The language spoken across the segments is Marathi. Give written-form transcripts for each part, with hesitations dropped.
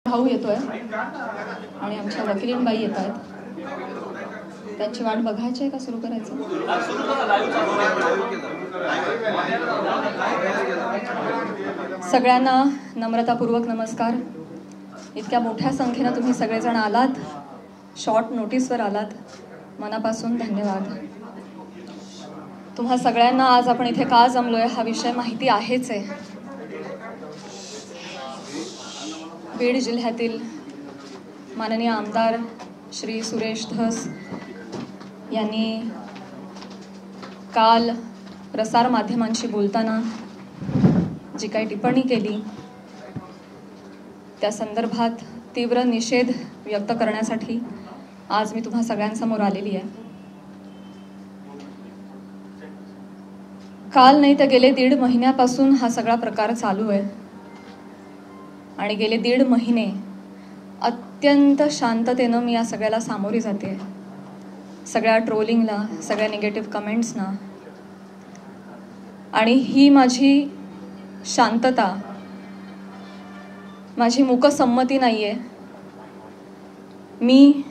भाऊ येतोय आणि आमच्या वकिलीनबाई येत आहेत. त्यांची वाट बघायची आहे का सुरू करायचं? सगळ्यांना नम्रतापूर्वक नमस्कार. इतक्या मोठ्या संख्येनं तुम्ही सगळेजण आलात, शॉर्ट नोटीसवर आलात, मनापासून धन्यवाद. तुम्हा सगळ्यांना आज आपण इथे का जमलोय हा विषय माहिती आहेच आहे. बीड जिल्ह्यातील माननीय आमदार श्री सुरेश धस यांनी काल प्रसारमाध्यमांशी बोलताना जी काही टिप्पणी केली त्या संदर्भात तीव्र निषेध व्यक्त करण्यासाठी आज मी तुम्हा सगळ्यांसमोर आलेली आहे. काल नाही तर गेले 1.5 महिन्यापासून हा सगळा प्रकार चालू आहे आणि गेले 1.5 महिने अत्यंत शांततेनं मी या सगळ्याला सामोरी जाते. सगळ्या ट्रोलिंगला, सगळ्या निगेटिव्ह कमेंट्सना. आणि ही माझी शांतता, माझी मूकसंमती नाही आहे. मी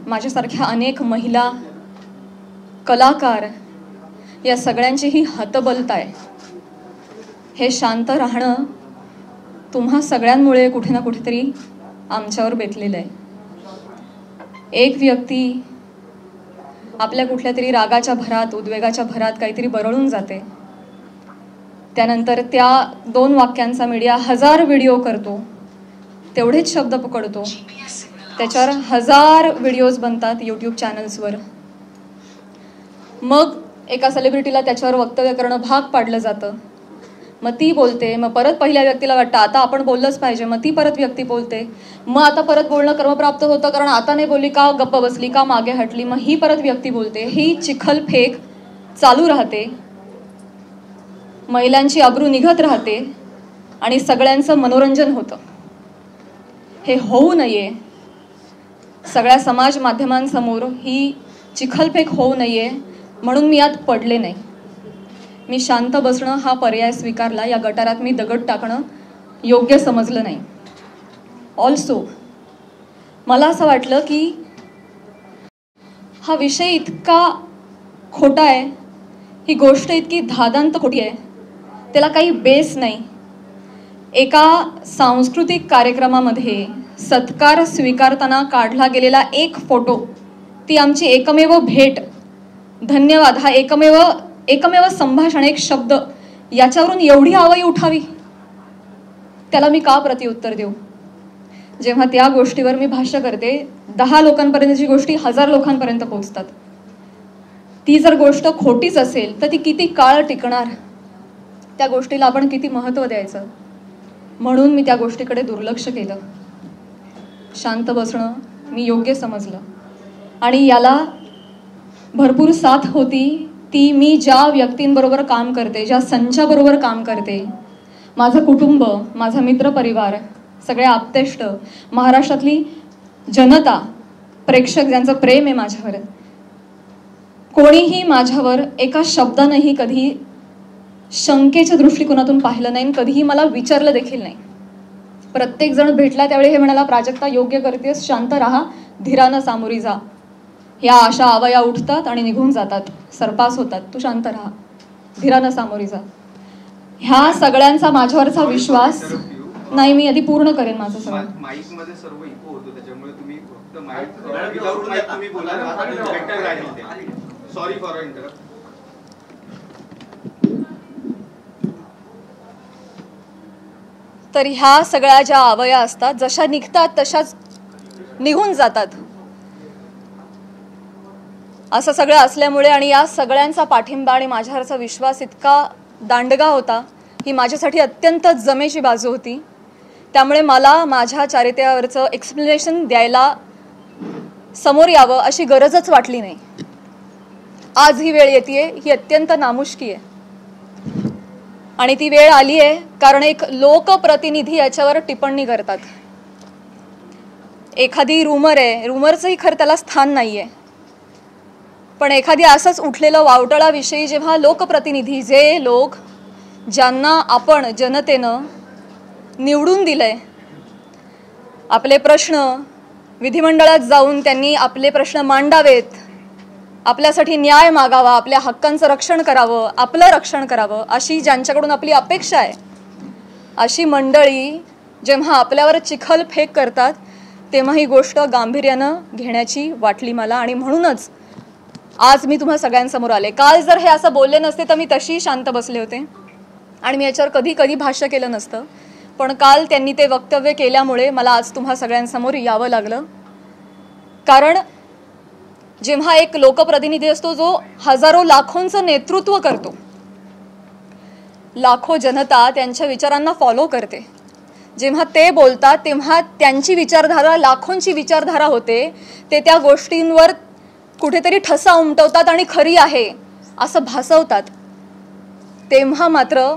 माझ्यासारख्या अनेक महिला, कलाकार या सगळ्यांची ही हतबलता आहे. हे शांत राहणं तुम्हा सगळ्यांमुळे कुठे ना कुठेतरी आमच्यावर बेतलेलं आहे. एक व्यक्ती आपल्या कुठल्या तरी रागाच्या भरात, उद्वेगाच्या भरात काहीतरी बरळून जाते. त्यानंतर त्या 2 वाक्यांचा मीडिया 1000 व्हिडिओ करतो, तेवढेच शब्द पकडतो, त्याच्यावर 1000 व्हिडिओज बनतात यूट्यूब चॅनल्सवर. मग एका सेलिब्रिटीला त्याच्यावर वक्तव्य करणं भाग पाडलं जातं. मग ती बोलते, मग परत पहिल्या व्यक्तीला वाटतं आता आपण बोललंच पाहिजे, मग ती परत व्यक्ती बोलते, मग आता परत बोलणं क्रमप्राप्त होतं कारण आता नाही बोलली का, गप्प बसली का, मागे हटली, मग ही परत व्यक्ती बोलते. ही चिखलफेक चालू राहते, महिलांची अब्रू निघत राहते आणि सगळ्यांचं मनोरंजन होतं. हे होऊ नये, सगळ्या समाज माध्यमांसमोर ही चिखलफेक होऊ नये म्हणून मी यात पडले नाही. मी शांत बसणं हा पर्याय स्वीकारला. या गटारात मी दगड टाकणं योग्य समजलं नाही. ऑल्सो मला असं वाटलं की हा विषय इतका खोटा आहे, ही गोष्ट इतकी धादांत खोटी आहे, त्याला काही बेस नाही. एका सांस्कृतिक कार्यक्रमामध्ये सत्कार स्वीकारताना काढला गेलेला एक फोटो, ती आमची एकमेव भेट, धन्यवाद, हा एकमेव संभाषण, एक शब्द, याच्यावरून एवढी आवई उठावी, त्याला मी का प्रत्युत्तर देऊ? जेव्हा त्या गोष्टीवर मी भाष्य करते, 10 लोकांपर्यंतची गोष्टी 1000 लोकांपर्यंत पोहोचतात. ती जर गोष्ट खोटीच असेल तर ती किती काळ टिकणार? त्या गोष्टीला आपण किती महत्त्व द्यायचं? म्हणून मी त्या गोष्टीकडे दुर्लक्ष केलं. शांत बसणं मी योग्य समजलं आणि याला भरपूर साथ होती ती मी ज्या व्यक्तींबरोबर काम करते, ज्या संचाबरोबर काम करते, माझं कुटुंब, माझा मित्रपरिवार, सगळे आप्तेष्ट, महाराष्ट्रातली जनता, प्रेक्षक ज्यांचं प्रेम आहे माझ्यावर. कोणीही माझ्यावर एका शब्दानेही कधी शंकेच्या दृष्टिकोनातून पाहिलं नाही, कधीही मला विचारलं देखील नाही. प्रत्येक जण भेटला त्यावेळी हे म्हणाला, प्राजक्ता योग्य करतेस, शांत राहा, धीरानं सामोरी जा. या अशा आवया उठतात आणि निघून जातात, सरपास होतात, तू शांत राहा, धीरानं सामोरी जा. ह्या सगळ्यांचा माझ्यावरचा विश्वास नाही. मी आधी पूर्ण करेन माझं सगळं. माईक मध्ये सर्व इको होतो, त्याच्यामुळे तुम्ही फक्त माईक विदाउट माईक तुम्ही बोला. Sorry for interrupt. तर ह्या सगळ्या ज्या आवया असतात, जशा निघतात तशाच निघून जातात. असं सगळं असल्यामुळे आणि या सगळ्यांचा पाठिंबा आणि माझ्यावरचा विश्वास इतका दांडगा होता, ही माझ्यासाठी अत्यंत जमेची बाजू होती. त्यामुळे मला माझ्या चारित्र्यावरचं एक्सप्लेनेशन द्यायला समोर यावं अशी गरजच वाटली नाही. आज ही वेळ येते, ही अत्यंत नामुष्की आहे आणि ती वेळ आली आहे कारण एक लोकप्रतिनिधी याच्यावर टिप्पणी करतात. एखादी रूमर आहे, रूमरचंही खरं त्याला स्थान नाही आहे, पण एखादी असंच उठलेलं वावटळाविषयी जेव्हा लोकप्रतिनिधी, जे लोक ज्यांना आपण जनतेनं निवडून दिलंय, आपले प्रश्न विधिमंडळात जाऊन त्यांनी आपले प्रश्न मांडावेत, आपल्यासाठी न्याय मागावा, आपल्या हक्कांचं रक्षण करावं, आपलं रक्षण करावं अशी ज्यांच्याकडून आपली अपेक्षा आहे, अशी मंडळी जेव्हा आपल्यावर चिखल फेक करतात तेव्हा ही गोष्ट गांभीर्यानं घेण्याची वाटली मला. आणि म्हणूनच आज मी तुम्हा सगळ्यांसमोर आले. काल जर हे असं बोलले नसते तर मी तशी शांत बसले होते आणि मी याच्यावर कधी कधी भाष्य केलं नसतं. पण काल त्यांनी ते वक्तव्य केल्यामुळे मला आज तुम्हा सगळ्यांसमोर यावं लागलं. कारण जेव्हा एक लोकप्रतिनिधी असतो जो हजारो लाखोंचं नेतृत्व करतो, लाखो जनता त्यांच्या विचारांना फॉलो करते, जेव्हा ते बोलतात तेव्हा त्यांची विचारधारा लाखोंची विचारधारा होते, ते त्या गोष्टींवर कुठेतरी ठसा उमटवतात आणि खरी आहे असं भासवतात, तेव्हा मात्र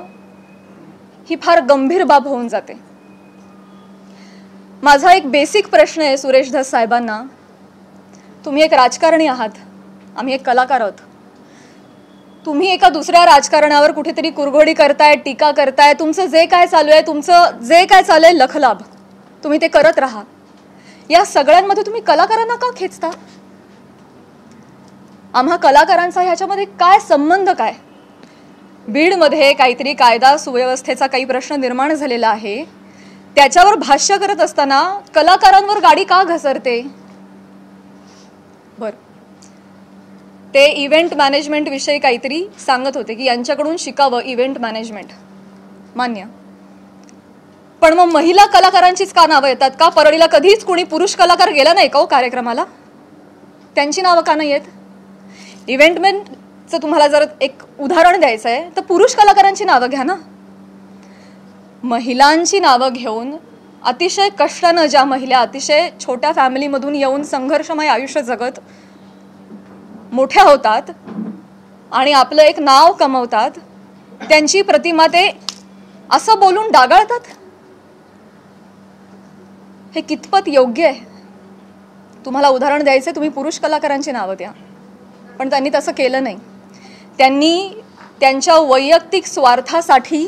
ही फार गंभीर बाब होऊन जाते. माझा एक बेसिक प्रश्न आहे सुरेश धस साहेबांना. तुम्ही एक राजकारणी आहात, आम्ही एक कलाकार आहोत. तुम्ही एका दुसऱ्या राजकारणावर कुठेतरी कुरघोडी करताय, टीका करताय. तुमचं जे काय चालू आहे, तुमचं जे काय चालू आहे लखलाभ, तुम्ही ते करत राहा. या सगळ्यांमध्ये तुम्ही कलाकारांना का खेचता? आम्हा कलाकारांचा ह्याच्यामध्ये काय संबंध? काय बीडमध्ये काहीतरी कायदा सुव्यवस्थेचा काही प्रश्न निर्माण झालेला आहे, त्याच्यावर भाष्य करत असताना कलाकारांवर गाडी का घसरते? बर, ते इव्हेंट मॅनेजमेंट विषयी काहीतरी सांगत होते की यांच्याकडून शिकावं इव्हेंट मॅनेजमेंट. मान्य, पण मग महिला कलाकारांचीच का नावं येतात? का परळीला कधीच कुणी पुरुष कलाकार गेला नाही का हो कार्यक्रमाला? त्यांची नावं का नाही येत? इव्हेंटमॅनचं तुम्हाला जर एक उदाहरण द्यायचं आहे तर पुरुष कलाकारांची नावं घ्या ना. महिलांची नावं घेऊन अतिशय कष्टानं ज्या महिला अतिशय छोट्या फॅमिलीमधून येऊन संघर्षमय आयुष्य जगत मोठ्या होतात आणि आपलं एक नाव कमवतात, त्यांची प्रतिमा ते असं बोलून डागाळतात. हे कितपत योग्य आहे? तुम्हाला उदाहरण द्यायचं, तुम्ही पुरुष कलाकारांची नावं द्या. पण त्यांनी तसं केलं नाही. त्यांनी त्यांच्या वैयक्तिक स्वार्थासाठी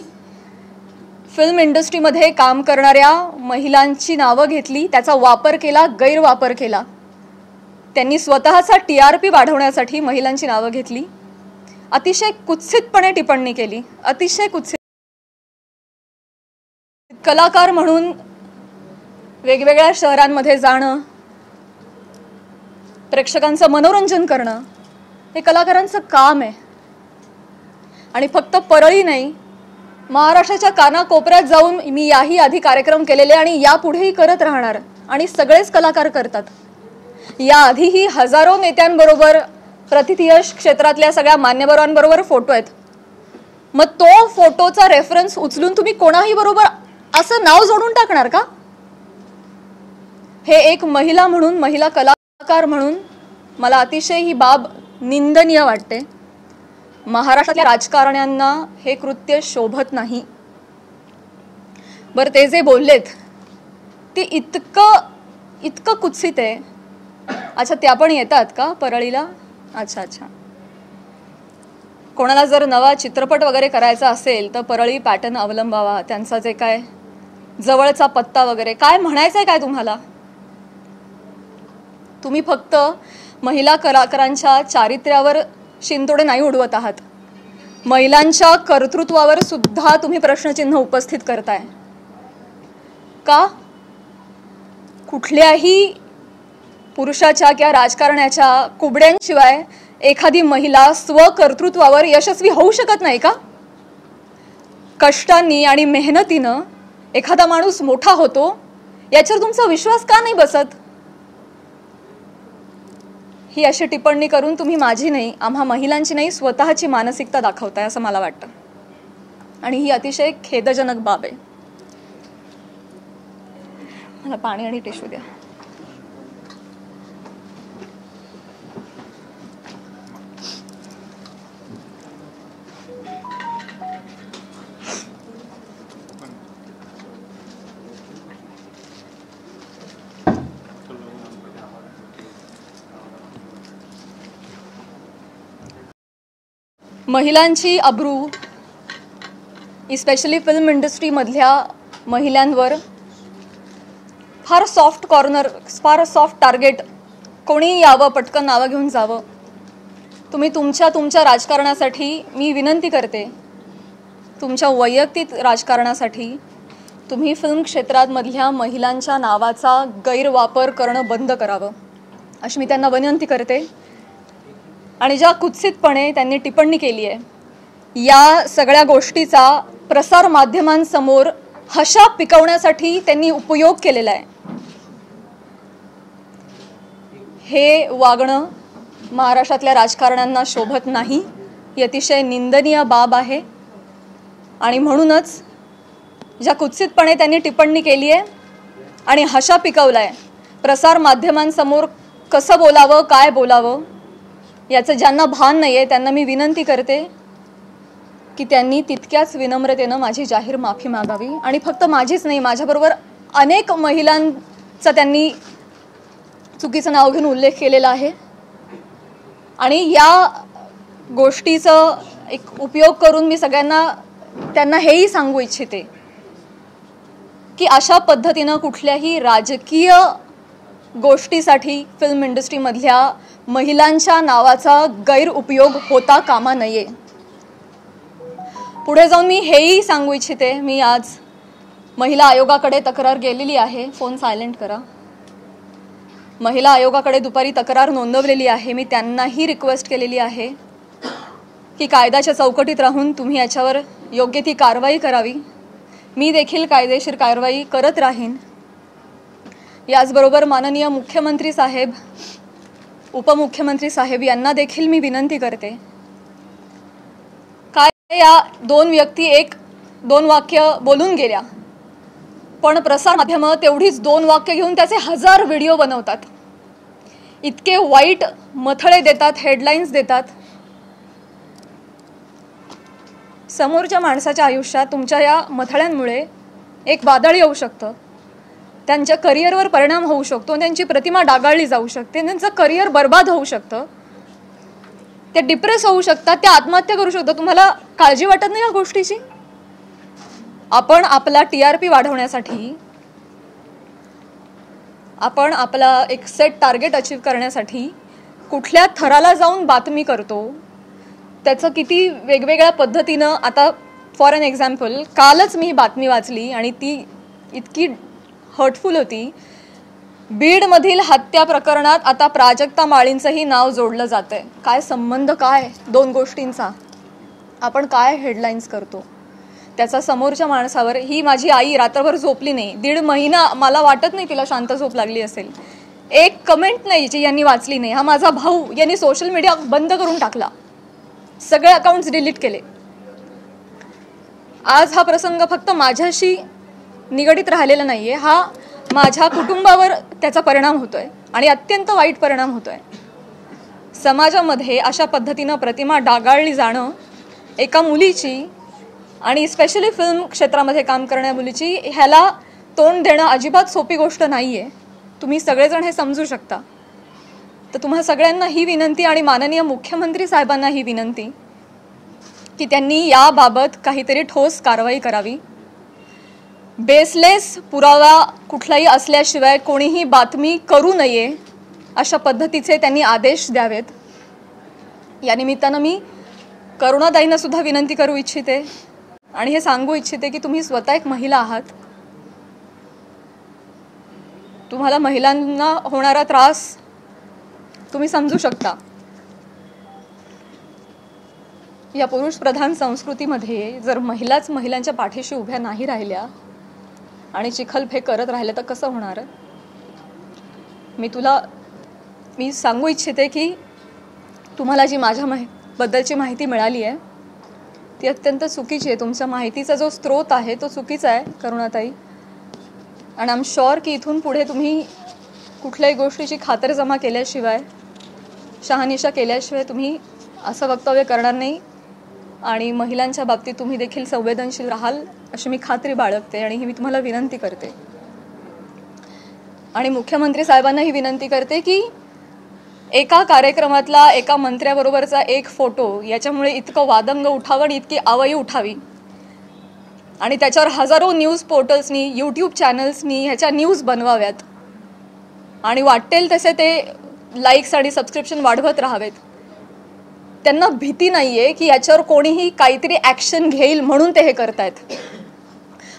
फिल्म इंडस्ट्रीमध्ये काम करणाऱ्या महिलांची नावं घेतली, त्याचा वापर केला, गैरवापर केला. त्यांनी स्वतःचा TRP वाढवण्यासाठी महिलांची नावं घेतली, अतिशय कुत्सितपणे टिप्पणी केली, अतिशय कुत्सित. कलाकार म्हणून वेगवेगळ्या शहरांमध्ये जाणं, प्रेक्षकांचं मनोरंजन करणं हे कलाकारांचं काम आहे. आणि फक्त परळी नाही, महाराष्ट्राच्या कानाकोपऱ्यात जाऊन मी याही आधी कार्यक्रम केलेले आणि यापुढेही करत राहणार, आणि सगळेच कलाकार करतात. याआधीही हजारो नेत्यांबरोबर, प्रतिथयश क्षेत्रातल्या सगळ्या मान्यवरांबरोबर फोटो आहेत. मग तो फोटोचा रेफरन्स उचलून तुम्ही कोणाही बरोबर असं नाव जोडून टाकणार का? हे एक महिला म्हणून, महिला कलाकार म्हणून मला अतिशय ही बाब निंदनीय वाटते. महाराष्ट्रातल्या राजकारण्यांना हे कृत्य शोभत नाही. बरं, ते जे बोललेत ते इतकं कुत्सित आहे. अच्छा, त्या पण येतात का परळीला? अच्छा अच्छा. कोणाला जर नवा चित्रपट वगैरे करायचा असेल तर परळी पॅटर्न अवलंबावा. त्यांचा जे काय जवळचा पत्ता वगैरे काय म्हणायचंय काय तुम्हाला? तुम्ही फक्त महिला कलाकारांच्या चारित्र्यावर शिंतोडे नाही उडवत आहात, महिलांच्या कर्तृत्वावर सुद्धा तुम्ही प्रश्नचिन्ह उपस्थित करताय. का? कुठल्याही पुरुषाच्या किंवा राजकारण्याच्या कुबड्यांशिवाय एखादी महिला स्वकर्तृत्वावर यशस्वी होऊ शकत नाही का? कष्टांनी आणि मेहनतीनं एखादा माणूस मोठा होतो, याच्यावर तुमचा विश्वास का नाही बसत? ही अशी टिप्पणी करून तुम्ही माझी नाही, आम्हा महिलांची नाही, स्वतःची मानसिकता दाखवताय असं मला वाटतं. आणि ही अतिशय खेदजनक बाब आहे. मला पाणी आणि टिश्यू द्या. महिलांची अब्रू, इस्पेशली फिल्म इंडस्ट्रीमधल्या महिलांवर फार सॉफ्ट कॉर्नर, फार सॉफ्ट टार्गेट, कोणी यावं पटकन नावं घेऊन जावं. तुम्ही तुमच्या राजकारणासाठी मी विनंती करते, तुमच्या वैयक्तिक राजकारणासाठी तुम्ही फिल्म क्षेत्रामधल्या महिलांच्या नावाचा गैरवापर करणं बंद करावं अशी मी त्यांना विनंती करते. आणि ज्या कुत्सितपणे त्यांनी टिप्पणी केली आहे या सगळ्या गोष्टीचा प्रसार माध्यमांसमोर हशा पिकवण्यासाठी त्यांनी उपयोग केलेला आहे, हे वागणं महाराष्ट्रातल्या राजकारण्यांना शोभत नाही. ही अतिशय निंदनीय बाब आहे. आणि म्हणूनच ज्या कुत्सितपणे त्यांनी टिप्पणी केली आहे आणि हशा पिकवला आहे, प्रसार माध्यमांसमोर कसं बोलावं, काय बोलावं याचं ज्यांना भान नाही आहे त्यांना मी विनंती करते की त्यांनी तितक्याच विनम्रतेनं माझी जाहीर माफी मागावी. आणि फक्त माझीच नाही, माझ्याबरोबर अनेक महिलांचा त्यांनी चुकीचं नाव घेऊन उल्लेख केलेला आहे. आणि या गोष्टीचं एक उपयोग करून मी त्यांना हेही सांगू इच्छिते की अशा पद्धतीनं कुठल्याही राजकीय गोष्टीसाठी फिल्म इंडस्ट्रीमधल्या महिलांच्या नावाचा गैरउपयोग होता कामा नये. पुढे जाऊन मी हेही सांगू इच्छिते, मी आज महिला आयोगाकडे तक्रार गेलेली आहे. फोन सायलेंट करा. महिला आयोगाकडे दुपारी तक्रार नोंदवलेली आहे. मी त्यांनाही रिक्वेस्ट केलेली आहे की कायद्याच्या चौकटीत राहून तुम्ही याच्यावर योग्य ती कारवाई करावी. मी देखील कायदेशीर कारवाई करत राहीन. याचबरोबर माननीय मुख्यमंत्री साहेब, उपमुख्यमंत्री साहेब यांना देखील मी विनंती करते, काय या दोन व्यक्ती दोन वाक्य बोलून गेल्या, पण प्रसार माध्यमं तेवढीच दोन वाक्य घेऊन त्याचे 1000 व्हिडिओ बनवतात. इतके वाईट मथळे देतात, हेडलाईन्स देतात. समोरच्या माणसाच्या आयुष्यात तुमच्या या मथळ्यांमुळे एक वादळ येऊ शकतं, त्यांच्या करिअरवर परिणाम होऊ शकतो, त्यांची प्रतिमा डागाळली जाऊ शकते, त्यांचं करिअर बर्बाद होऊ शकतं, ते डिप्रेस होऊ शकतात, ते आत्महत्या करू शकतात. तुम्हाला काळजी वाटत नाही या गोष्टीची? आपण आपला TRP वाढवण्यासाठी, आपण आपला एक सेट टार्गेट अचीव करण्यासाठी कुठल्या थराला जाऊन बातमी करतो, त्याचं किती वेगवेगळ्या पद्धतीनं. आता फॉर एन एक्झाम्पल, कालच मी ही बातमी वाचली आणि ती इतकी हर्टफुल होती. बीडमधील हत्या प्रकरणात आता प्राजक्ता माळींचंही नाव जोडलं जातंय. काय संबंध, काय दोन गोष्टींचा? आपण काय हेडलाईन्स करतो त्याचा समोरच्या माणसावर. ही माझी आई रात्रभर झोपली नाही, 1.5 महिना, मला वाटत नाही तिला शांत झोप लागली असेल. एक कमेंट नाही जी यांनी वाचली नाही. हा माझा भाऊ, यांनी सोशल मीडिया बंद करून टाकला, सगळे अकाउंट्स डिलीट केले. आज हा प्रसंग फक्त माझ्याशी निगडीत राहिलेला नाहीये, हा माझ्या कुटुंबावर त्याचा परिणाम होतोय आणि अत्यंत वाईट परिणाम होतोय. समाजामध्ये अशा पद्धतीनं प्रतिमा डागाळली जाणं एका मुलीची, आणि स्पेशली फिल्म क्षेत्रामध्ये काम करणाऱ्या मुलीची, ह्याला तोंड देणं अजिबात सोपी गोष्ट नाहीये. तुम्ही सगळेजण हे समजू शकता. तर तुम्हा सगळ्यांना ही विनंती आणि माननीय मुख्यमंत्री साहेबांना ही विनंती की त्यांनी याबाबत काहीतरी ठोस कारवाई करावी. बेसलेस पुरावा कुठलाही असल्याशिवाय कोणीही बातमी करू नये अशा पद्धतीचे त्यांनी आदेश द्यावेत. या निमित्तानं मी करुणाताईंना सुद्धा विनंती करू इच्छिते आणि हे सांगू इच्छिते की तुम्ही स्वतः एक महिला आहात. तुम्हाला महिलांना होणारा त्रास तुम्ही समजू शकता. या पुरुष प्रधान संस्कृतीमध्ये जर महिलाच महिलांच्या पाठीशी उभ्या नाही राहिल्या आणि चिखलफेक करत राहिल्या तर कसं होणार? मी सांगू इच्छिते की तुम्हाला जी माझ्याबद्दलची माहिती मिळाली आहे ती अत्यंत चुकीची आहे. तुमच्या माहितीचा जो स्रोत आहे तो चुकीचा आहे करुणाताई. आणि आय एम शुअर की इथून पुढे तुम्ही कुठल्याही गोष्टीची खातरजमा केल्याशिवाय, शहानिशा केल्याशिवाय तुम्ही असं वक्तव्य करणार नाही आणि महिलांच्या बाबतीत तुम्ही देखील संवेदनशील राहाल अशी मी खात्री बाळगते आणि ही मी तुम्हाला विनंती करते. आणि मुख्यमंत्री साहेबांना ही विनंती करते की एका कार्यक्रमातला एका मंत्र्याबरोबरचा एक फोटो याच्यामुळे इतकं वादंग उठावं आणि इतकी आवई उठावी आणि त्याच्यावर हजारो न्यूज पोर्टल्सनी, यूट्यूब चॅनल्सनी ह्याच्या न्यूज बनवाव्यात आणि वाटेल तसे ते लाईक्स आणि सबस्क्रिप्शन वाढवत राहावेत. त्यांना भीती नाही आहे की याच्यावर कोणीही काहीतरी ॲक्शन घेईल म्हणून ते हे करतायत.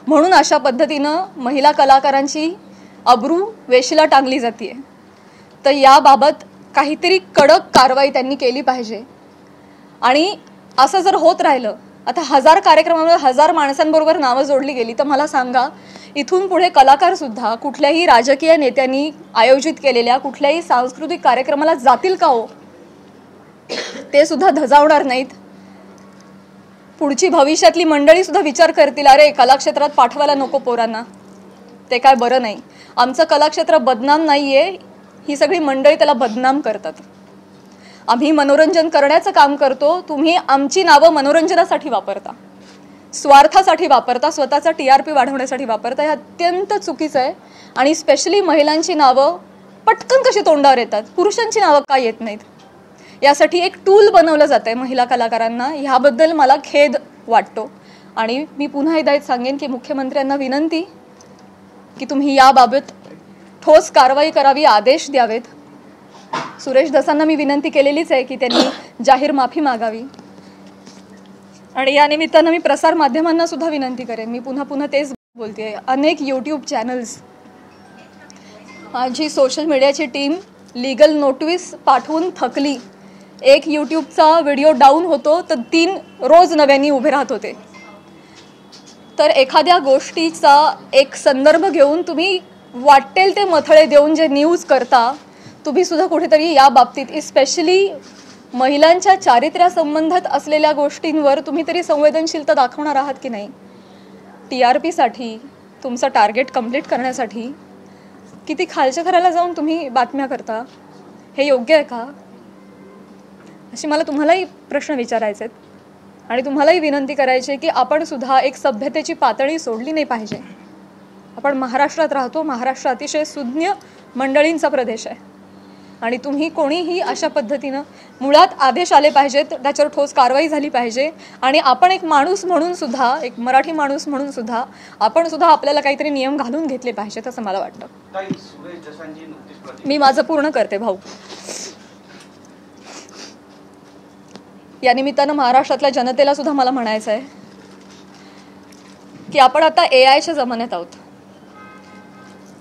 म्हणून अशा पद्धतीनं महिला कलाकारांची अब्रू वेशीला टांगली जाते. तर याबाबत काहीतरी कडक कारवाई त्यांनी केली पाहिजे. आणि असं जर होत राहिलं, आता 1000 कार्यक्रमामध्ये 1000 माणसांबरोबर नावं जोडली गेली, तर मला सांगा इथून पुढे कलाकारसुद्धा कुठल्याही राजकीय नेत्यांनी आयोजित केलेल्या कुठल्याही सांस्कृतिक कार्यक्रमाला जातील का हो? ते सुद्धा धजावणार नाहीत. पुढची भविष्यातली मंडळी सुद्धा विचार करतील, अरे कलाक्षेत्रात पाठवायला नको पोरांना, ते काय बरं नाही. आमचं कलाक्षेत्र बदनाम नाही आहे, ही सगळी मंडळी त्याला बदनाम करतात. आम्ही मनोरंजन करण्याचं काम करतो, तुम्ही आमची नावं मनोरंजनासाठी वापरता, स्वार्थासाठी वापरता, स्वतःचा TRP वाढवण्यासाठी वापरता. हे अत्यंत चुकीचं आहे. आणि स्पेशली महिलांची नावं पटकन कशी तोंडावर येतात, पुरुषांची नावं का येत नाहीत, यासाठी एक टूल बनवलं जातं आहे महिला कलाकारांना. ह्याबद्दल मला खेद वाटतो. आणि मी पुन्हा एकदा सांगेन की मुख्यमंत्र्यांना विनंती की तुम्ही याबाबत ठोस कारवाई करावी, आदेश द्यावेत. सुरेश धसांना मी विनंती केलेलीच आहे की त्यांनी जाहीर माफी मागावी. आणि या निमित्तानं मी प्रसार माध्यमांना सुद्धा विनंती करेन. मी पुन्हा तेच बोलते. अनेक यूट्यूब चॅनल्स, माझी सोशल मीडियाची टीम लीगल नोटीस पाठवून थकली. एक यूट्यूबचा व्हिडिओ डाऊन होतो तर 3 रोज नव्याने उभे राहत होते. तर एखाद्या गोष्टीचा एक संदर्भ घेऊन तुम्ही वाटेल ते मथळे देऊन जे न्यूज करता, तुम्ही सुद्धा कुठेतरी या बाबतीत स्पेशली महिलांच्या चारित्र्यासंबंधात असलेल्या गोष्टींवर तुम्ही तरी संवेदनशीलता दाखवणार आहात की नाही? TRPसाठी, तुमचं टार्गेट कंप्लीट करण्यासाठी किती खालच्या घराला जाऊन तुम्ही बातम्या करता, हे योग्य आहे का? अशी मला तुम्हालाही प्रश्न विचारायचे आहेत. आणि तुम्हालाही विनंती करायची आहे की आपण सुद्धा एक सभ्यतेची पातळी सोडली नाही पाहिजे. आपण महाराष्ट्रात राहतो, महाराष्ट्र अतिशय सुज्ञ मंडळींचा प्रदेश आहे. आणि तुम्ही कोणीही अशा पद्धतीनं मुळात आदेश आले पाहिजेत, त्याच्यावर ठोस कारवाई झाली पाहिजे. आणि आपण एक माणूस म्हणून सुद्धा, एक मराठी माणूस म्हणून सुद्धा आपण सुद्धा आपल्याला काहीतरी नियम घालून घेतले पाहिजेत असं मला वाटतं. मी माझं पूर्ण करते भाऊ. या निमित्तानं महाराष्ट्रातल्या जनतेला सुद्धा मला म्हणायचं आहे की आपण आता AIच्या जमान्यात आहोत.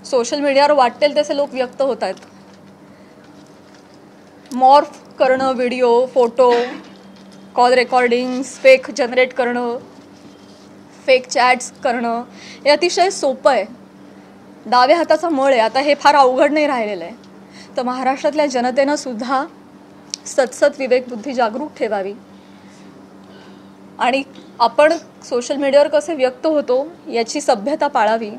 सोशल मीडियावर वाटेल तसे लोक व्यक्त होत आहेत. मॉर्फ करणं, video, photo, call recordings fake generate करणं, फेक चॅट्स करणं हे अतिशय सोपं आहे. डाव्या हाताचा मळ आहे. आता हे फार अवघड नाही राहिलेलं आहे. तर महाराष्ट्रातल्या जनतेनं सुद्धा सतसत विवेकबुद्धी जागरूक ठेवावी. आणि आपण सोशल मीडियावर कसे व्यक्त होतो याची सभ्यता पाळावी.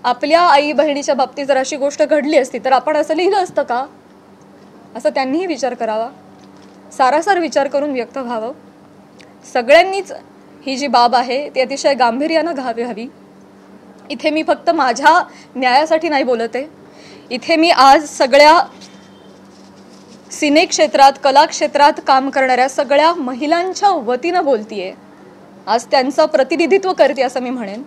आपल्या आई बहिणीच्या बाबतीत जर अशी गोष्ट घडली असती तर आपण असं लिहिलं असतं का, असं त्यांनीही विचार करावा. सारासार विचार करून व्यक्त व्हावं. सगळ्यांनीच ही जी बाब आहे ती अतिशय गांभीर्यानं घ्यावी. इथे मी फक्त माझ्या न्यायासाठी नाही बोलत आहे. इथे मी आज सगळ्या सिने क्षेत्रात, कला क्षेत्रात काम करणाऱ्या सगळ्या महिलांच्या वतीनं बोलतीये. आज त्यांचं प्रतिनिधित्व करते असं मी म्हणेन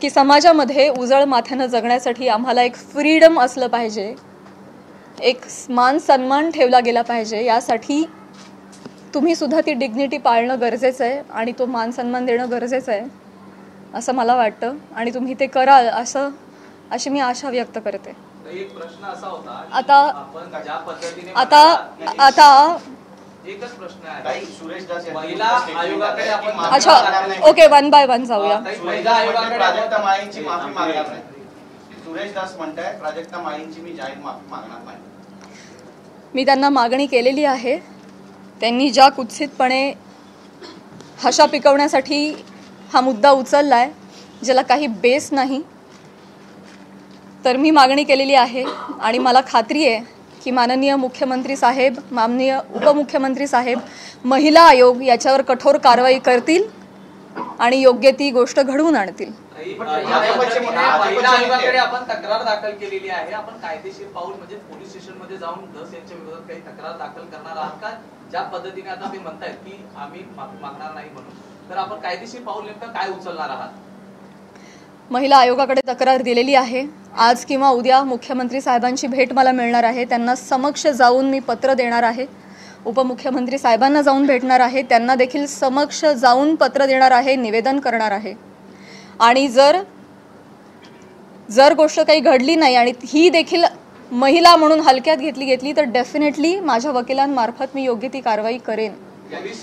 की समाजामध्ये उजळ माथ्यानं जगण्यासाठी आम्हाला एक फ्रीडम असलं पाहिजे, एक मान सन्मान ठेवला गेला पाहिजे. यासाठी तुम्ही सुद्धा ती डिग्निटी पाळणं गरजेचं आहे आणि तो मान सन्मान देणं गरजेचं आहे असं मला वाटतं. आणि तुम्ही ते कराल अशी मी आशा व्यक्त करते. एक प्रश्न असा होता, आता ज्या पद्धतीने आता एकच प्रश्न आहे, सुरेश दास महिला आयोगाकडे आपण अच्छा ओके वन बाय वन जाऊया. महिला आयोगाकडे प्राजक्ता माळींची माफी मागणार नाही. सुरेश दास म्हणताय प्राजक्ता माळींची मी जाहीर माफी मागणार नाही. मी त्यांना मागणी केलेली आहे. त्यांनी ज्या कुत्सितपणे हशा पिकवण्यासाठी हा मुद्दा उचललाय, ज्याला काही बेस नाही, तर मी मागणी केलेली आहे. आणि मला खात्री आहे की माननीय मुख्यमंत्री साहेब, माननीय उपमुख्यमंत्री साहेब, महिला आयोग याच्यावर कठोर कारवाई करतील आणि योग्य ती गोष्ट घडवून आणतील. महिला आयोगाकडे आपण तक्रार दाखल केलेली आहे. आपण कायदेशीर पाऊल म्हणजे पोलीस स्टेशन मध्ये जाऊन धस यांच्या विरोधात काही तक्रार दाखल करणार आहात का? ज्या पद्धतीने आता ते म्हणतायत की आम्ही माफी मागणार नाही म्हणून तर आपण कायदेशीर पाऊल नेमकं काय उचलणार आहात? महिला आयोगाकडे तक्रार दिलेली आहे. आज किंवा उद्या मुख्यमंत्री साहेबांची भेट मला मिळणार आहे. त्यांना समक्ष जाऊन मी पत्र देणार आहे. उपमुख्यमंत्री साहेबांना जाऊन भेटणार आहे. त्यांना देखील समक्ष जाऊन पत्र देणार आहे, निवेदन करणार आहे. आणि जर गोष्ट काही घडली नाही आणि ही देखील महिला म्हणून हलक्यात घेतली तर डेफिनेटली माझ्या वकिलांमार्फत मी योग्य ती कारवाई करेन.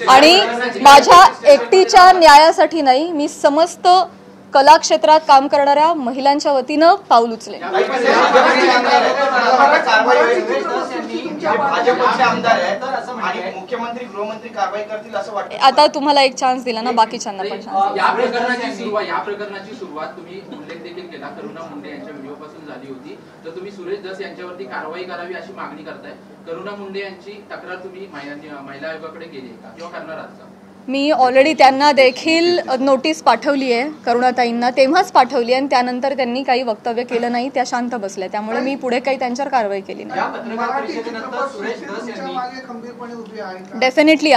आणि माझ्या एकटीच्या न्यायासाठी नाही, मी समस्त कला क्षेत्रात काम करणाऱ्या महिलांच्या वतीनं पाऊल उचलेन. आता तुम्हाला एक चान्स दिला ना, बाकीच्यांना पण चान्स. या प्रकरणाची सुरुवात तुम्ही उल्लेख देखील केला, करुणा मुंडे यांच्या व्हिडिओ पासून झाली होती. तर तुम्ही सुरेश धस यांच्यावरती कारवाई करावी अशी मागणी करताय. करुणा मुंडे यांची तक्रार तुम्ही महिला आयोगाकडे केली का किंवा करणार आहात का? मी ऑलरेडी त्यांना देखील नोटीस पाठवली आहे, करुणाताईंना तेव्हाच पाठवली आणि त्यानंतर त्यांनी काही वक्तव्य केलं नाही, त्या शांत बसल्या. त्यामुळे मी पुढे काही त्यांच्यावर कारवाई केली नाही. डेफिनेटली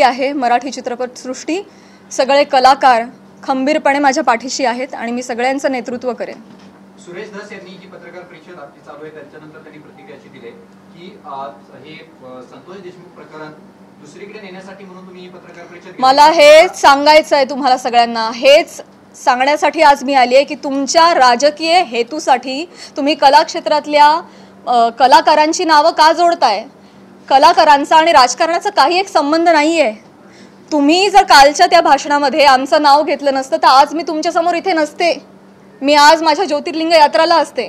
आहे. मराठी चित्रपटसृष्टी सगळे कलाकार खंबीरपणे माझ्या पाठीशी आहेत आणि मी सगळ्यांचं नेतृत्व करेन. सुरेश धस यांनी ही पत्रकार परिषद आपली चालू आहे त्याच्यानंतर त्यांनी प्रतिक्रिया अशी दिली की हे संतोष देशमुख प्रकरण दुसरीकडे नेण्यासाठी म्हणून तुम्ही ही पत्रकार परिषद. मला हेच सांगायचं आहे तुम्हाला सगळ्यांना, हेच सांगण्यासाठी आज मी आली आहे की तुमच्या राजकीय हेतूसाठी तुम्ही कला क्षेत्रातल्या कलाकारांची नावं का जोडताय? कलाकारांचा आणि राजकारणाचा काही एक संबंध नाहीये. तुम्ही जर कालच्या त्या भाषणामध्ये आमचं नाव घेतलं नसतं तर आज मी तुमच्यासमोर इथे नसते. मी आज माझ्या ज्योतिर्लिंग यात्राला असते.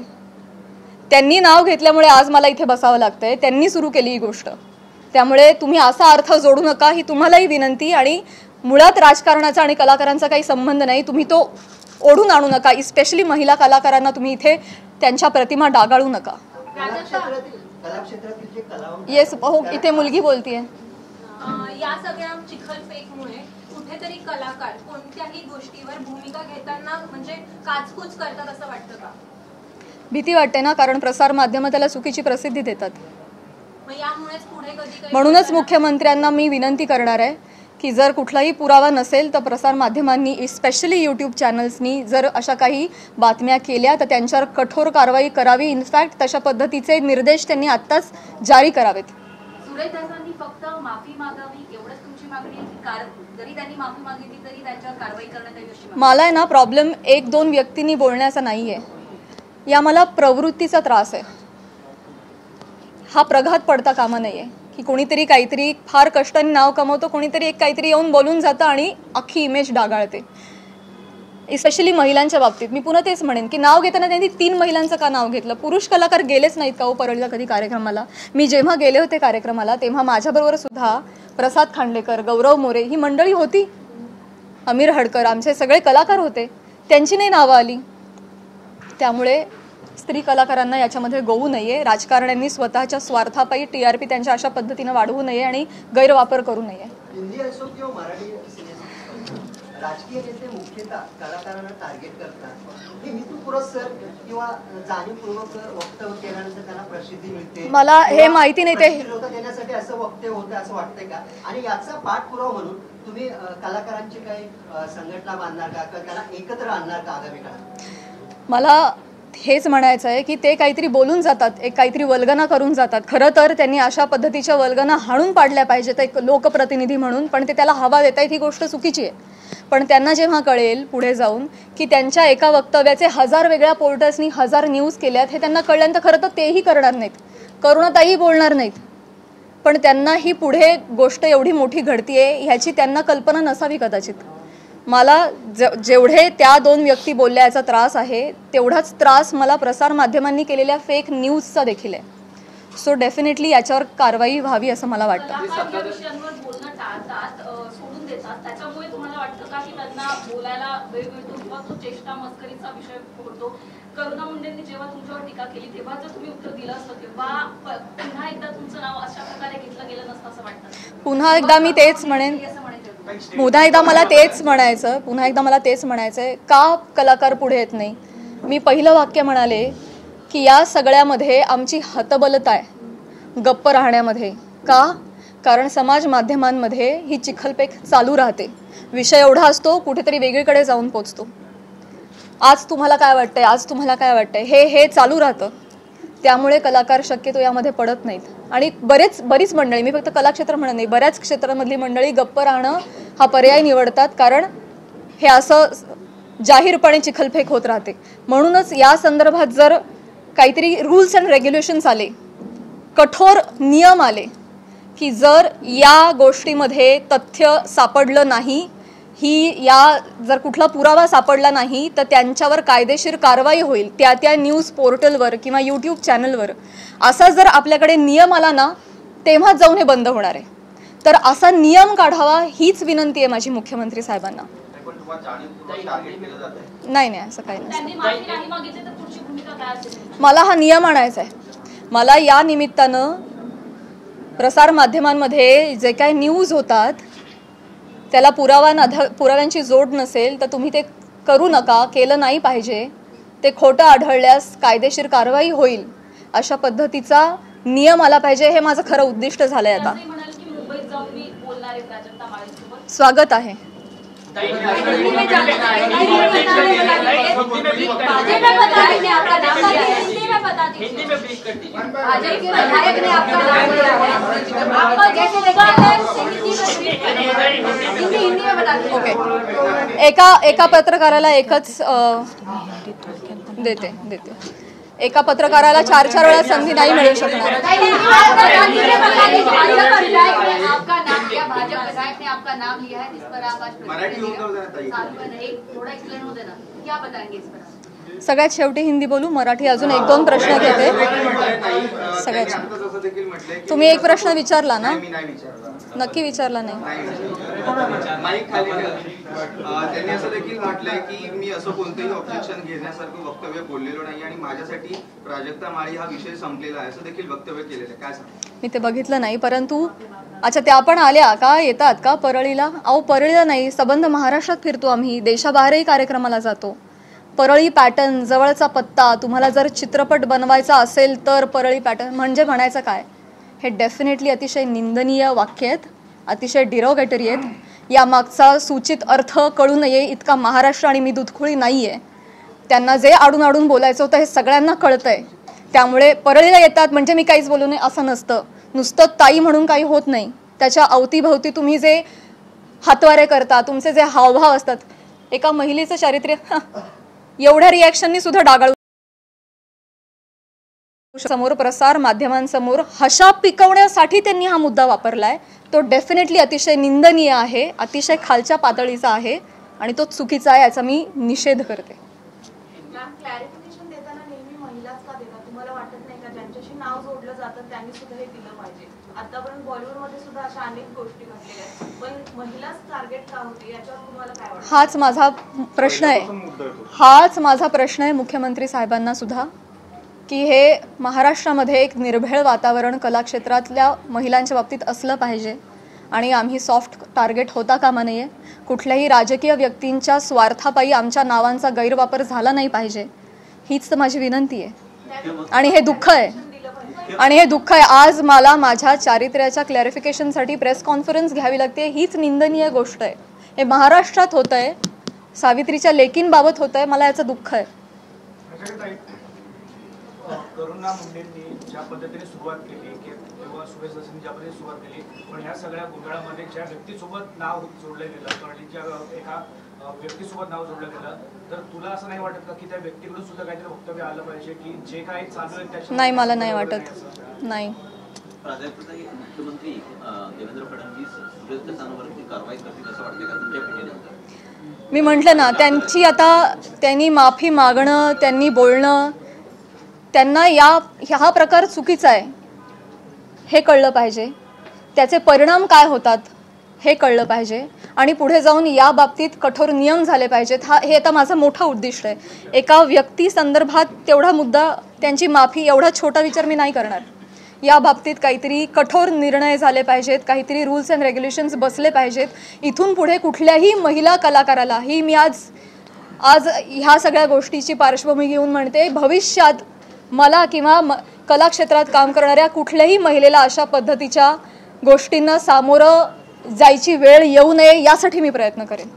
त्यांनी नाव घेतल्यामुळे आज मला इथे बसावं लागतंय. त्यांनी सुरू केली ही गोष्ट. त्यामुळे तुम्ही असा अर्थ जोडू नका, ही तुम्हालाही विनंती. आणि मुळात राजकारणाचा आणि कलाकारांचा काही संबंध नाही. तुम्ही तो ओढून आणू नका. स्पेशली महिला कलाकारांना तुम्ही इथे त्यांच्या प्रतिमा डागाळू नका. येस, हो, इथे मुलगी बोलतीये. या सगळ्या चिखलफेकमुळे कुठेतरी कलाकार कोणत्याही गोष्टीवर भूमिका घेताना म्हणजे काचकूच करतात असं वाटतं का? भीती वाटते ना, कारण प्रसार माध्यम त्याला चुकीची प्रसिद्धी देतात. पुढे म्हणूनच मुख्यमंत्र्यांना मी विनंती करणार आहे की जर कुठलाही पुरावा नसेल तर प्रसार माध्यमांनी स्पेशली यूट्यूब चॅनल्सनी जर अशा काही बातम्या केल्या तर त्यांच्यावर कठोर कारवाई करावी. इनफॅक्ट तशा पद्धतीचे निर्देश त्यांनी आत्ताच जारी करावेत. सुरेश धसांनी फक्त माफी मागावी एवढंच तुमची मागणी आहे, कारण जरी त्यांनी माफी मागितली तरी त्यांच्यावर कारवाई करण्यात यावी? मला आहे ना प्रॉब्लेम 1-2 व्यक्तींनी बोलण्याचा नाहीये. या मला प्रवृत्तीचा त्रास आहे. हा प्रघात पडता कामा नाहीये की कोणीतरी काहीतरी फार कष्टाने नाव कमवतो, कोणीतरी काहीतरी येऊन बोलून जातं आणि अख्खी इमेज डागाळते. स्पेशली महिलांच्या बाबतीत मी पुन्हा तेच म्हणेन की नाव घेताना त्यांनी 3 महिलांचं का नाव घेतलं? पुरुष कलाकार गेलेच नाहीत का हो परळीला कधी कार्यक्रमाला? मी जेव्हा गेले होते कार्यक्रमाला तेव्हा माझ्याबरोबर सुद्धा प्रसाद खांडेकर, गौरव मोरे ही मंडळी होती. अमीर हडकर, आमचे सगळे कलाकार होते. त्यांची नाही नावं आली. त्यामुळे स्त्री कलाकारांना याच्यामध्ये गोवू नये. राजकारण्यांनी स्वतःच्या स्वार्थापायी TRP त्यांच्या अशा पद्धतीने वाढवू नये आणि गैरवापर करू नये. हिंदी असो किंवा मराठी राजकीय नेते मुख्यतः कलाकारांना टार्गेट करतात. हे हेतुपुरस्सर किंवा जाणीवपूर्वक वक्तव्य केल्यानंतर त्यांना प्रसिद्धी मिळते. मला हे माहिती नाही ते देण्यासाठी असं वक्तव्य होतं असं वाटतंय का? आणि याचा पाठपुरावा म्हणून तुम्ही कलाकारांची काही संघटना बांधणार का किंवा त्यांना एकत्र आणणार का आगामी काळात? मला हेच म्हणायचं आहे की ते काहीतरी बोलून जातात, एक काहीतरी वल्गना करून जातात. खरं तर त्यांनी अशा पद्धतीच्या वल्गना हाणून पाडल्या पाहिजेत एक लोकप्रतिनिधी म्हणून, पण ते त्याला हवा देत आहेत ही गोष्ट चुकीची आहे. पण त्यांना जेव्हा कळेल पुढे जाऊन की त्यांच्या एका वक्तव्याचे 1000 वेगळ्या पोर्टल्सनी 1000 न्यूज केल्यात हे त्यांना कळल्यानंतर खरं तर तेही करणार नाहीत, करुणाताई बोलणार नाहीत. पण त्यांना ही पुढे गोष्ट एवढी मोठी घडतीये ह्याची त्यांना कल्पना नसावी कदाचित. मला जेवढे त्या 2 व्यक्ती बोलल्या याचा त्रास आहे तेवढाच त्रास मला प्रसार माध्यमांनी केलेल्या फेक न्यूजचा देखील आहे. सो डेफिनेटली याच्यावर कारवाई व्हावी असं मला वाटतं. सोडून देतात त्याच्यामुळे तुम्हाला वाटतं का की त्यांना बोलायला वेळ मिळतो किंवा तो चेष्टा मस्करीचा विषय होतो? करुणा मुंडेंनी जेव्हा तुमच्यावर टीका केली तेव्हा जर तुम्ही उत्तर दिलं असतं तेव्हा पुन्हा एकदा तुमचं नाव अशा प्रकारे घेतलं गेलं नसतं असं वाटतं? पुन्हा एकदा मी तेच म्हणेन, पुन्हा एकदा मला तेच म्हणायचंय का कलाकार पुढे येत नाही? मी पहिलं वाक्य म्हणाले की या सगळ्यामध्ये आमची हतबलता आहे गप्प राहण्यामध्ये. का? कारण समाज माध्यमांमध्ये ही चिखलपेक चालू राहते. विषय एवढा असतो कुठेतरी वेगळीकडे जाऊन पोचतो. आज तुम्हाला काय वाटतंय, आज तुम्हाला काय वाटतंय, हे चालू राहतं. त्यामुळे कलाकार शक्यतो यामध्ये पडत नाहीत. आणि बरीच मंडळी, मी फक्त कलाक्षेत्र म्हणत नाही, बऱ्याच क्षेत्रामधली मंडळी गप्प राहणं हा पर्याय निवडतात, कारण हे असं जाहीरपणे चिखलफेक होत राहते. म्हणूनच या संदर्भात जर काहीतरी रूल्स अँड रेग्युलेशन्स आले, कठोर नियम आले, की जर या गोष्टीमध्ये तथ्य सापडलं नाही, जर कुठला पुरावा सापडला नाही तर त्यांच्यावर कायदेशीर कारवाई होईल त्या न्यूज पोर्टलवर किंवा यूट्यूब चॅनलवर, असा जर आपल्याकडे नियम आला ना तेव्हा जाऊन हे बंद होणार आहे. तर असा नियम काढावा हीच विनंती आहे माझी मुख्यमंत्री साहेबांना. नाही असं काही नाही. मला हा नियम आणायचा आहे. मला या निमित्तानं प्रसार माध्यमांमध्ये जे काही न्यूज होतात त्याला पुराव्यांची जोड नसेल तर तुम्ही ते करू नका, केलं नाही पाहिजे. ते खोटं आढळल्यास कायदेशीर कारवाई होईल अशा पद्धतीचा नियम आला पाहिजे. हे माझं खरं उद्दिष्ट झालंय. आता स्वागत आहे. ओके, एका पत्रकाराला एकच देते. एका पत्रकाराला 4 वेळा संधी नाही मिळू शकणार. सगळ्यात शेवटी हिंदी बोलू, मराठी अजून 1-2 प्रश्न घेते. सगळ्यात तुम्ही एक प्रश्न विचारला ना? नक्की विचारला नाही. त्यांनी असं देखील म्हटलंय की मी असं कोणतेही ऑब्जेक्शन घेण्यासारखं वक्तव्य बोललेलो नाही आणि माझ्यासाठी प्राजक्ता माळी हा विषय संपलेला आहे असं देखील वक्तव्य केलेलं आहे. काय सांग? मी ते बघितलं नाही, परंतु अच्छा त्या पण आल्या का, येतात का परळीला? अहो परळीला नाही, सबंध महाराष्ट्रात फिरतो आम्ही, देशाबाहेरही कार्यक्रमाला जातो. परळी पॅटर्न, जवळचा पत्ता, तुम्हाला जर चित्रपट बनवायचा असेल तर परळी पॅटर्न म्हणजे म्हणायचं काय? हे डेफिनेटली अतिशय निंदनीय वाक्य आहेत, अतिशय डिरोगेटरी आहेत. यामागचा सूचित अर्थ कळू नये इतका महाराष्ट्र आणि मी दुधखुळी नाही आहे. त्यांना जे आडून बोलायचं होतं हे सगळ्यांना कळतंय. त्यामुळे परळीला येतात म्हणजे मी काहीच बोलू नये असं नसतं. नुसतं ताई म्हणून काही होत नाही. त्याच्या अवतीभवती तुम्ही जे हातवारे करता, तुमचे जे हावभाव असतात, एका महिलेचं चारित्र्य एवढ्या रिॲक्शननी सुद्धा डागाळू समोर, प्रसार माध्यमांसमोर हशा पिकवण्यासाठी त्यांनी हा मुद्दा वापरलाय. तो डेफिनेटली अतिशय निंदनीय आहे, अतिशय खालच्या पातळीचा आहे आणि तो चुकीचा आहे, याचा मी निषेध करते. क्लॅरिफिकेशन देताना नेहमी महिलाच का देतात? तुम्हाला वाटत नाही का ज्यांच्याशी नाव जोडलं जातं त्यांनी सुद्धा हे दिलं पाहिजे? आतापर्यंत बॉलिवूडमध्ये सुद्धा अशा अनेक गोष्टी घडलेल्या आहेत, पण महिलाच टार्गेट का होती याच्यावर तुम्हाला काय वाटतं? हाच माझा प्रश्न आहे मुख्यमंत्री साहेबांना सुद्धा, की हे महाराष्ट्रामध्ये एक निर्भेळ वातावरण कलाक्षेत्रातल्या महिलांच्या बाबतीत असलं पाहिजे आणि आम्ही सॉफ्ट टार्गेट होता कामा नये. कुठल्याही राजकीय व्यक्तींच्या स्वार्थापायी आमच्या नावांचा गैरवापर झाला नाही पाहिजे, हीच तर माझी विनंती आहे. आणि हे दुःख आहे, आज मला माझ्या चारित्र्याच्या क्लॅरिफिकेशनसाठी प्रेस कॉन्फरन्स घ्यावी लागते. हीच निंदनीय गोष्ट आहे. हे महाराष्ट्रात होत आहे, सावित्रीच्या लेकींबाबत होत आहे. मला याचं दुःख आहे. करुणा मुंडेंनी ज्या पद्धतीने सुरुवात केली किंवा सुरेश दासांनी ज्या पद्धतीने सुरुवात केली, पण ह्या सगळ्या गोंधळामध्ये ज्या व्यक्तीसोबत नाव जोडलं गेलं, परळीच्या एका व्यक्तीसोबत नाव जोडलं गेलं, तर तुला असं नाही वाटत का की त्या व्यक्तीकडून सुद्धा काहीतरी वक्तव्य आलं पाहिजे की जे काही चालू आहे त्याच्या? नाही, मला नाही वाटत. नाही. मुख्यमंत्री देवेंद्र फडणवीस सुरेश दासांवरती कारवाई करतील असं वाटतं का तुमच्या भेटीनंतर? मी म्हटलं ना, त्यांनी माफी मागणं, त्यांनी बोलणं, त्यांना हा प्रकार चुकीचा आहे हे कळलं पाहिजे. त्याचे परिणाम काय होतात हे कळलं पाहिजे आणि पुढे जाऊन या बाबतीत कठोर नियम झाले पाहिजेत. हे आता माझं मोठं उद्दिष्ट आहे. एका व्यक्ती संदर्भात तेवढा मुद्दा, त्यांची माफी, एवढा छोटा विचार मी नाही करणार. या बाबतीत काहीतरी कठोर निर्णय झाले पाहिजेत, काहीतरी रूल्स अँड रेग्युलेशन्स बसले पाहिजेत. इथून पुढे कुठल्याही महिला कलाकाराला, ही मी आज ह्या सगळ्या गोष्टीची पार्श्वभूमी घेऊन म्हणते, भविष्यात मला किंवा कला क्षेत्रात काम करणाऱ्या कुठल्याही महिलेला अशा पद्धतीच्या गोष्टींना सामोरं जायची वेळ येऊ नये यासाठी मी प्रयत्न करेन.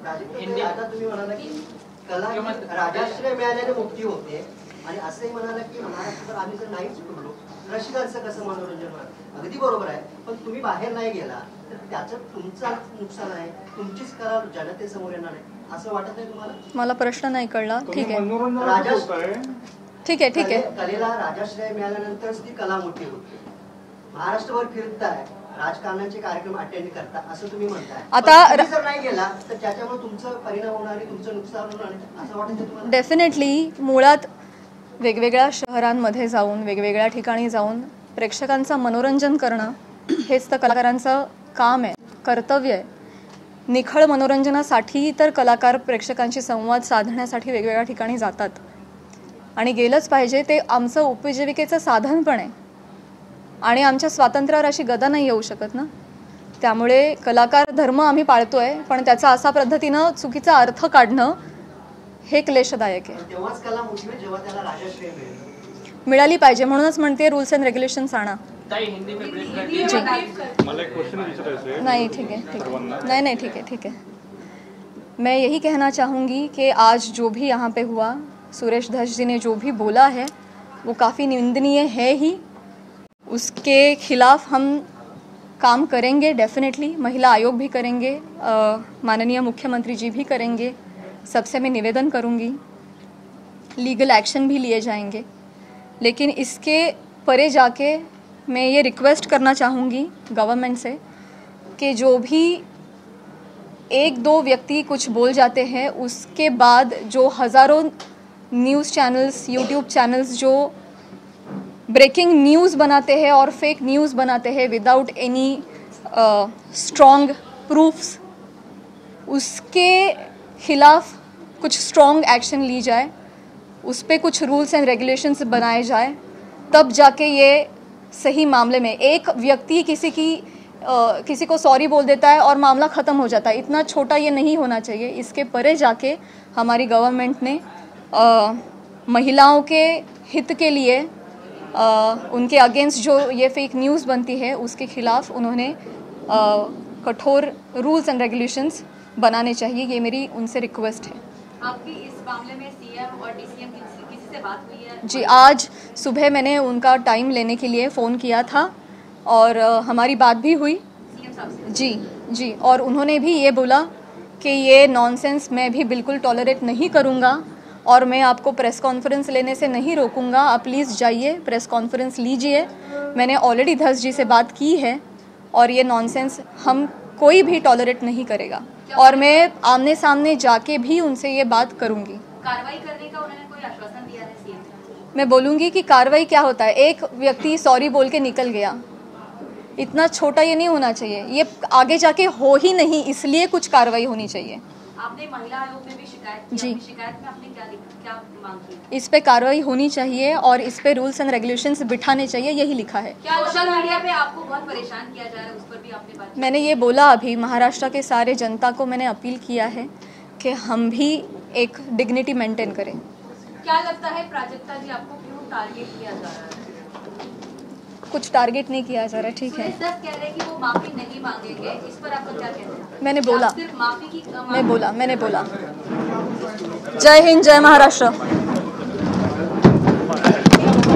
आता तुम्ही म्हणाला की कला राजाश्रय मिळाल्याने मुक्ती होते आणि असंही म्हणाला की महाराष्ट्रात आम्ही जर नाहीच फिरलो रसिकांचं कसं मनोरंजन होणार. अगदी बरोबर आहे, पण तुम्ही बाहेर नाही गेला तर त्याचं तुमचं नुकसान आहे, तुमचीच कला जनतेसमोर येणार आहे असं वाटत नाही तुम्हाला? मला प्रश्न नाही कळला. ठीक आहे ठीक आहे ठीक आहे. कलेला राजाश्रय मिळाल्यानंतरच ती कला मोठी होते. महाराष्ट्रभर फिरताय, राजकारणाचे कार्यक्रम अटेंड करता असं तुम्ही म्हणताय. आता जर नाही गेला तर त्याच्यामुळे तुमचं परिणाम होणार आहे, तुमचं नुकसान होणार आहे असं वाटतं तुम्हाला? डेफिनेटली मुळात वेगवेगळ्या शहरांमध्ये जाऊन वेगवेगळ्या ठिकाणी जाऊन प्रेक्षकांचं मनोरंजन करणं हेच तर कलाकारांचं काम आहे, कर्तव्य आहे. निखळ मनोरंजनासाठी तर कलाकार प्रेक्षकांशी संवाद साधण्यासाठी वेगवेगळ्या ठिकाणी जातात आणि गेलंच पाहिजे. ते आमचं उपजीविकेचं साधन पण आहे आणि आमच्या स्वातंत्र्यावर अशी गदा नाही येऊ शकत ना. त्यामुळे कलाकार धर्म आम्ही पाळतोय, पण त्याचा असा पद्धतीनं चुकीचा अर्थ काढणं हे क्लेशदायक आहे. तेव्हाच कला मोठी होईल जेव्हा त्याला राजाश्रय मिळाली पाहिजे. म्हणूनच म्हणते रूल्स अँड रेग्युलेशन्स आणा. मला एक क्वेश्चन विचारायचं आहे. नहीं ठीक है ठीक है, नहीं ठीक है ठीक है. मैं यही कहना चाहूँगी कि आज जो भी यहाँ पे हुआ, सुरेश धस जी ने जो भी बोला है वो काफ़ी निंदनीय है ही. उसके खिलाफ हम काम करेंगे डेफिनेटली. महिला आयोग भी करेंगे, माननीय मुख्यमंत्री जी भी करेंगे. सबसे मैं निवेदन करूँगी, लीगल एक्शन भी लिए जाएंगे. लेकिन इसके परे जाके मैं ये रिक्वेस्ट करना चाहूँगी गवर्नमेंट से कि जो भी एक दो व्यक्ति कुछ बोल जाते हैं उसके बाद जो हज़ारों न्यूज़ चैनल्स, यूट्यूब चैनल्स जो ब्रेकिंग न्यूज़ बनाते हैं और फेक न्यूज़ बनाते हैं विदाउट एनी स्ट्रॉन्ग प्रूफ्स, उसके खिलाफ कुछ स्ट्रॉन्ग एक्शन ली जाए, उस पर कुछ रूल्स एंड रेगुलेशंस बनाए जाए. तब जाके ये सही मामले में एक व्यक्ति किसी को सॉरी बोल देता है और मामला ख़त्म हो जाता है. इतना छोटा ये नहीं होना चाहिए. इसके परे जाके हमारी गवर्नमेंट ने महिलाओं के हित के लिए उनके अगेंस्ट जो ये फेक न्यूज़ बनती है उसके खिलाफ उन्होंने कठोर रूल्स एंड रेगुलेशंस बनाने चाहिए. ये मेरी उनसे रिक्वेस्ट है. आपकी इस मामले में सीएम और डीसीएम किसी से बात हुई है? जी, आज सुबह मैंने उनका टाइम लेने के लिए फ़ोन किया था और हमारी बात भी हुई सीएम साहब से. जी जी, और उन्होंने भी ये बोला कि ये नॉनसेंस मैं भी बिल्कुल टॉलरेट नहीं करूँगा और मैं आपको प्रेस कॉन्फ्रेंस लेने से नहीं रोकूँगा. आप प्लीज़ जाइए, प्रेस कॉन्फ्रेंस लीजिए. मैंने ऑलरेडी धस जी से बात की है और ये नॉनसेंस हम कोई भी टॉलरेट नहीं करेगा और मैं आमने सामने जाके भी उनसे ये बात करूँगी. कार्रवाई करने का उन्होंने कोई आश्वासन दिया है सीएम? मैं बोलूँगी कि कार्रवाई क्या होता है. एक व्यक्ति सॉरी बोल के निकल गया, इतना छोटा ये नहीं होना चाहिए. ये आगे जाके हो ही नहीं, इसलिए कुछ कार्रवाई होनी चाहिए. आपने महिला आयोग में भी शिकायत की. जी. शिकायत में आपने क्या मांग की? इस पे कार्रवाई होनी चाहिए और इस पे रूल्स एंड रेगुलेशंस बिठाने चाहिए, यही लिखा है. क्या सोशल मीडिया पे आपको बहुत परेशान किया जा रहा है, उस पर भी आपने बात की? मैंने ये बोला अभी, महाराष्ट्र के सारे जनता को मैंने अपील किया है कि हम भी एक डिग्निटी मेंटेन करें. क्या लगता है प्राजक्ता जी, आपको क्यों टारगेट किया जा रहा है? कुछ टारगेट नहीं किया जा रहा. ठीक है, सुरेश दस कह रहे हैं कि वो माफी नहीं मांगेंगे, इस पर आपका क्या कहना है? मैंने बोला, सिर्फ माफी की मैंने बोला. जय हिंद, जय महाराष्ट्र.